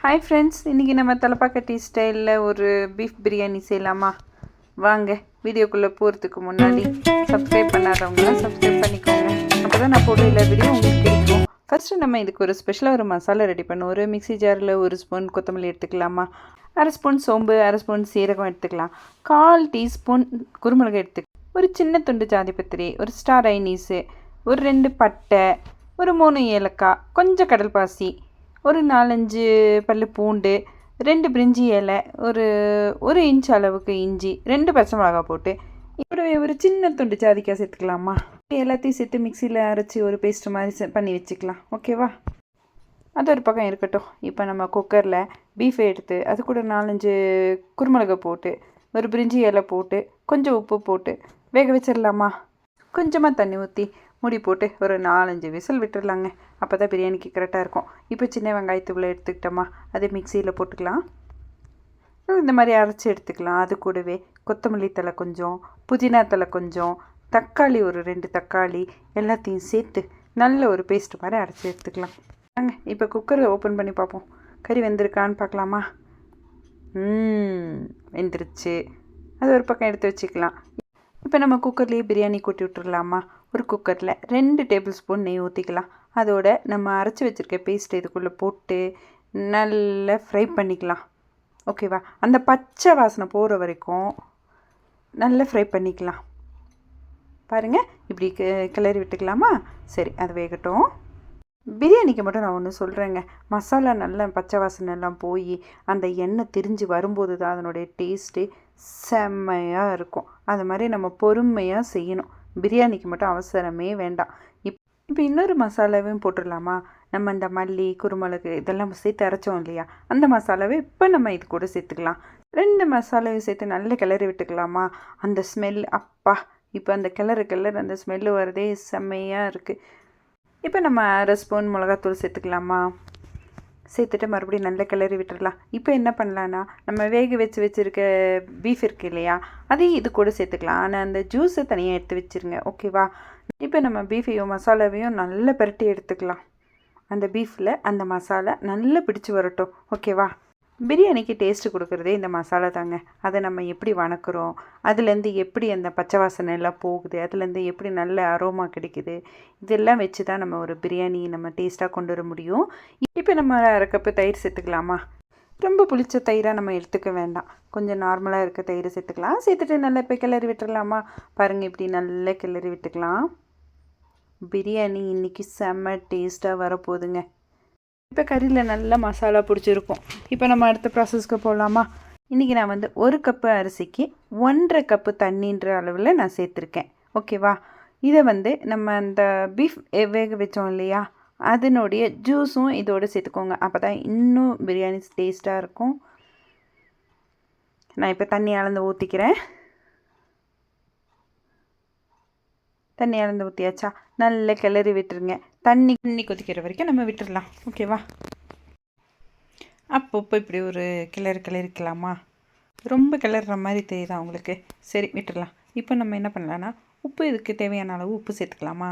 Hi friends, இன்றைக்கி நம்ம தலப்பாக்கட்டி ஸ்டைலில் ஒரு பீஃப் பிரியாணி செய்யலாமா? வாங்க, வீடியோக்குள்ளே போகிறதுக்கு முன்னாடி சப்ஸ்கிரைப் பண்ணாதவங்களாம் சப்ஸ்கிரைப் பண்ணிக்கோங்க. அப்போ தான் நான் போடுற எல்லா வீடியோ உங்களுக்கு கிடைக்கும். ஃபஸ்ட்டு நம்ம இதுக்கு ஒரு ஸ்பெஷலாக ஒரு மசாலா ரெடி பண்ணுவோம். ஒரு மிக்ஸி ஜாரில் 1 ஸ்பூன் கொத்தமல்லி எடுத்துக்கலாமா, 1/2 ஸ்பூன் சோம்பு, 1/2 ஸ்பூன் சீரகம் எடுத்துக்கலாம், 1/4 டீஸ்பூன் குருமிளகு எடுத்துக்கலாம், ஒரு சின்ன துண்டு ஜாதிபத்திரி, ஒரு ஸ்டார் ஐனீஸு, ஒரு 2 பட்டை, ஒரு 3 ஏலக்காய், கொஞ்சம் கடல்பாசி, ஒரு 4-5 பல் பூண்டு, 2 பிரிஞ்சி இலை, ஒரு இன்ச் அளவுக்கு இஞ்சி, 2 பச்சை மிளகா போட்டு இப்படி ஒரு சின்ன துண்டு ஜாதிக்காய் சேர்த்துக்கலாமா. எல்லாத்தையும் சேர்த்து மிக்சியில் அரைச்சி ஒரு பேஸ்ட் மாதிரி பண்ணி வச்சுக்கலாம். ஓகேவா? அது ஒரு பக்கம் இருக்கட்டும். இப்போ நம்ம குக்கரில் பீஃபை எடுத்து அது கூட 4-5 குருமிளகை போட்டு, ஒரு பிரிஞ்சி இலை போட்டு, கொஞ்சம் உப்பு போட்டு வேக வச்சிடலாமா. கொஞ்சமாக தண்ணி ஊற்றி மூடி போட்டு ஒரு 4-5 விசில் விட்டுடலாங்க. அப்போ தான் பிரியாணிக்கு கரெக்டாக இருக்கும். இப்போ சின்ன வெங்காயத்துக்குள்ளே எடுத்துக்கிட்டோமா, அதை மிக்சியில் போட்டுக்கலாம். இந்த மாதிரி அரைச்சி எடுத்துக்கலாம். அது கூடவே கொத்தமல்லி தழை கொஞ்சம், புதினா தழை கொஞ்சம், தக்காளி ஒரு 2 தக்காளி எல்லாத்தையும் சேர்த்து நல்ல ஒரு பேஸ்ட் மாதிரி அரைச்சி எடுத்துக்கலாம். இப்போ குக்கரை ஓப்பன் பண்ணி பார்ப்போம். கறி வெந்திருக்கான்னு பார்க்கலாமா. வெந்துருச்சு. அது ஒரு பக்கம் எடுத்து வச்சுக்கலாம். இப்போ நம்ம குக்கர்லேயே பிரியாணி கொட்டி விட்டுடலாமா. ஒரு குக்கரில் 2 டேபிள் ஸ்பூன் நெய் ஊற்றிக்கலாம். அதோட நம்ம அரைச்சி வச்சுருக்க பேஸ்ட் இதுக்குள்ளே போட்டு நல்லா ஃப்ரை பண்ணிக்கலாம். ஓகேவா? அந்த பச்சை வாசனை போகிற வரைக்கும் நல்லா ஃப்ரை பண்ணிக்கலாம். பாருங்கள், இப்படி கிளறி விட்டுக்கலாமா. சரி, அது வேகட்டும். பிரியாணிக்கு மட்டும் நான் ஒன்று சொல்கிறேங்க. மசாலா நல்லா பச்சை வாசனை எல்லாம் போய் அந்த எண்ணெய் திரிஞ்சு வரும்போது தான் அதனுடைய டேஸ்ட்டே செம்மையாக இருக்கும். அது மாதிரி நம்ம பொறுமையாக செய்யணும். பிரியாணிக்கு மட்டும் அவசரமே வேண்டாம். இப்போ இன்னொரு மசாலாவையும் போட்டுடலாமா. நம்ம இந்த மல்லி, குருமிளகு இதெல்லாம் சேர்த்து அரைச்சோம் இல்லையா, அந்த மசாலாவை இப்போ நம்ம இது கூட சேர்த்துக்கலாம். 2 மசாலாவையும் சேர்த்து நல்லா கிளறி விட்டுக்கலாமா. அந்த ஸ்மெல் அப்பா, இப்போ அந்த கிளறு அந்த ஸ்மெல்லு வரதே செம்மையாக இருக்குது. இப்போ நம்ம 1/2 ஸ்பூன் மிளகாத்தூள் சேர்த்துக்கலாமா. சேர்த்துட்டு மறுபடியும் நல்லா கிளறி விட்டுடலாம். இப்போ என்ன பண்ணலான்னா, நம்ம வேக வச்சுருக்க பீஃப் இருக்குது இல்லையா, அதையும் இது கூட சேர்த்துக்கலாம். ஆனால் அந்த ஜூஸை தனியாக எடுத்து வச்சுருங்க. ஓகேவா? இப்போ நம்ம பீஃபையும் மசாலாவையும் நல்லா பரட்டி எடுத்துக்கலாம். அந்த பீஃபில் அந்த மசாலா நல்லா பிடிச்சி வரட்டும். ஓகேவா? பிரியாணிக்கு டேஸ்ட்டு கொடுக்குறதே இந்த மசாலா தாங்க. அதை நம்ம எப்படி வணக்குறோம், அதுலேருந்து எப்படி அந்த பச்சை வாசனை எல்லாம் போகுது, அதுலேருந்து எப்படி நல்ல அரோமா கிடைக்குது, இதெல்லாம் வச்சு தான் நம்ம ஒரு பிரியாணி நம்ம டேஸ்ட்டாக கொண்டு வர முடியும். இப்போ நம்ம 1/2 கப்பு தயிர் சேர்த்துக்கலாமா. ரொம்ப புளிச்ச தயிராக நம்ம எடுத்துக்க வேண்டாம். கொஞ்சம் நார்மலாக இருக்க தயிர் சேர்த்துக்கலாம். சேர்த்துட்டு நல்லா இப்போ கிளறி விட்டுடலாமா. பாருங்கள், இப்படி நல்லா கிளறி விட்டுக்கலாம். பிரியாணி இன்றைக்கி செம்ம டேஸ்ட்டாக வரப்போகுதுங்க. இப்போ கறியில் நல்லா மசாலா பிடிச்சிருக்கும். இப்போ நம்ம அடுத்த ப்ராசஸ்க்கு போகலாமா. இன்றைக்கி நான் 1 கப்பு அரிசிக்கு 1/2 கப்பு தண்ணின்ற அளவில் நான் சேர்த்துருக்கேன். ஓகேவா? இதை நம்ம அந்த பீஃப் வேக வச்சோம் இல்லையா, அதனுடைய ஜூஸும் இதோடு சேர்த்துக்கோங்க. அப்போ தான் இன்னும் பிரியாணி டேஸ்ட்டாக இருக்கும். நான் இப்போ தண்ணி அளந்து ஊற்றிக்கிறேன். தண்ணி அளந்து ஊற்றியாச்சா, நல்லா கிளறி விட்டுருங்க. தண்ணி கொதிக்கிற வரைக்கும் நம்ம விட்டுடலாம். ஓகேவா? அப்பப்போ இப்படி ஒரு கிளறிக்கலாமா. ரொம்ப கிளறுற மாதிரி தெரியுதா உங்களுக்கு? சரி, விட்டுடலாம். இப்போ நம்ம என்ன பண்ணலான்னா, உப்பு இதுக்கு தேவையான அளவு உப்பு சேர்த்துக்கலாமா.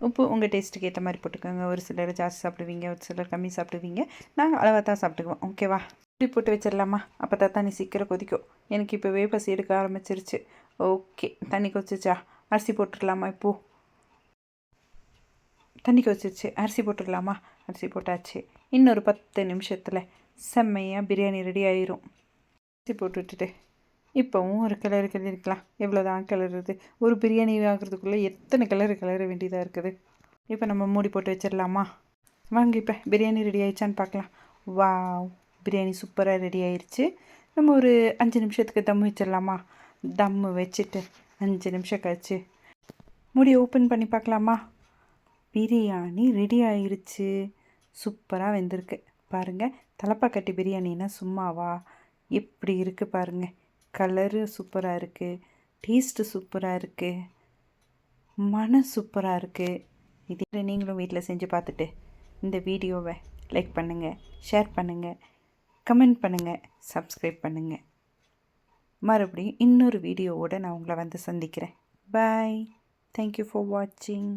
உப்பு உங்கள் டேஸ்ட்டுக்கு ஏற்ற மாதிரி போட்டுக்கோங்க. ஒரு சிலர் ஜாஸ்தி சாப்பிடுவீங்க, ஒரு சிலர் கம்மி சாப்பிடுவீங்க. நாங்கள் அளவாக தான் சாப்பிட்டுக்குவோம். ஓகேவா? இப்படி போட்டு வச்சிடலாமா. அப்போ தான் தண்ணி சீக்கிரம் கொதிக்கும். எனக்கு இப்போவே பசி எடுக்க ஆரம்பிச்சிருச்சு. ஓகே, தண்ணி கொதிச்சிச்சா, அரிசி போட்டுடலாமா. இப்போது தண்ணி கொதிச்சிருச்சு, அரிசி போட்டுடலாமா. அரிசி போட்டாச்சு. இன்னொரு 10 நிமிஷத்தில் செம்மையாக பிரியாணி ரெடி ஆயிரும். அரிசி போட்டு விட்டுட்டு இப்போவும் ஒரு கிளறிக்கலாம். எவ்வளோதான் கிளறுறது, ஒரு பிரியாணி ஆகிறதுக்குள்ளே எத்தனை கிளற வேண்டியதாக இருக்குது. இப்போ நம்ம மூடி போட்டு வச்சிடலாமா. வாங்க, இப்போ பிரியாணி ரெடி ஆயிடுச்சான்னு பார்க்கலாம். வாவ், பிரியாணி சூப்பராக ரெடி ஆயிடுச்சு. நம்ம ஒரு 5 நிமிஷத்துக்கு தம் வச்சிடலாமா. தம்மு வச்சுட்டு 5 நிமிஷம் கழிச்சு மூடி ஓப்பன் பண்ணி பார்க்கலாமா. பிரியாணி ரெடி ஆயிடுச்சு. சூப்பராக வெந்திருக்கு. பாருங்கள், தலப்பாக்கட்டி பிரியாணின்னா சும்மாவா, எப்படி இருக்குது பாருங்கள். கலரு சூப்பராக இருக்குது, டேஸ்ட்டு சூப்பராக இருக்குது, மனம் சூப்பராக இருக்குது. இதே நீங்களும் வீட்டில் செஞ்சு பார்த்துட்டு இந்த வீடியோவை லைக் பண்ணுங்கள், ஷேர் பண்ணுங்கள், கமெண்ட் பண்ணுங்கள், சப்ஸ்கிரைப் பண்ணுங்கள். மறுபடியும் இன்னொரு வீடியோவோடு நான் உங்களை சந்திக்கிறேன். பாய். தேங்க்யூ ஃபார் வாட்சிங்.